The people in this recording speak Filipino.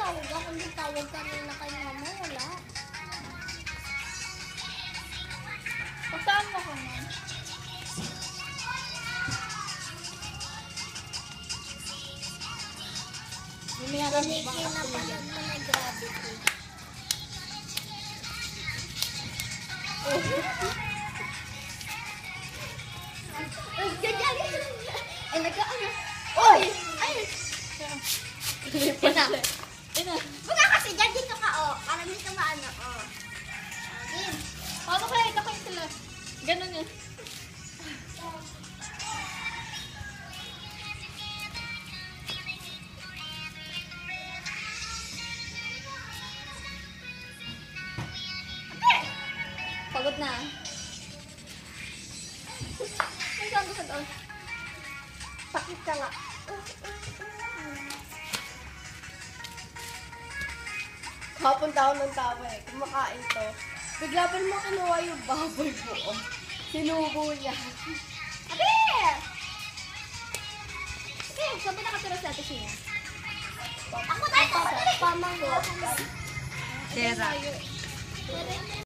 tawag ako ng tawag kanina kay mama, wala. Kasama ko na. Kinapalag mo na gravity. Ay, nagka-ano? Oy! Ay! Ina. Ina. Baka kasi dyan dito ka, oh. Para hindi ka maano, oh. Again. Paano kaya ito kayo sila? Ganun eh. Pagod na. Ay, saan ko doon? Pakit ka nga. Kapunta ako ng tama eh. Kumakain to. Bigla pa naman kinuha yung baboy buo. Sinubo niya. Abi! Okay, saan ba nakatira sa ate Sheena? Ako tayo! Pamanggo. Sera. Pero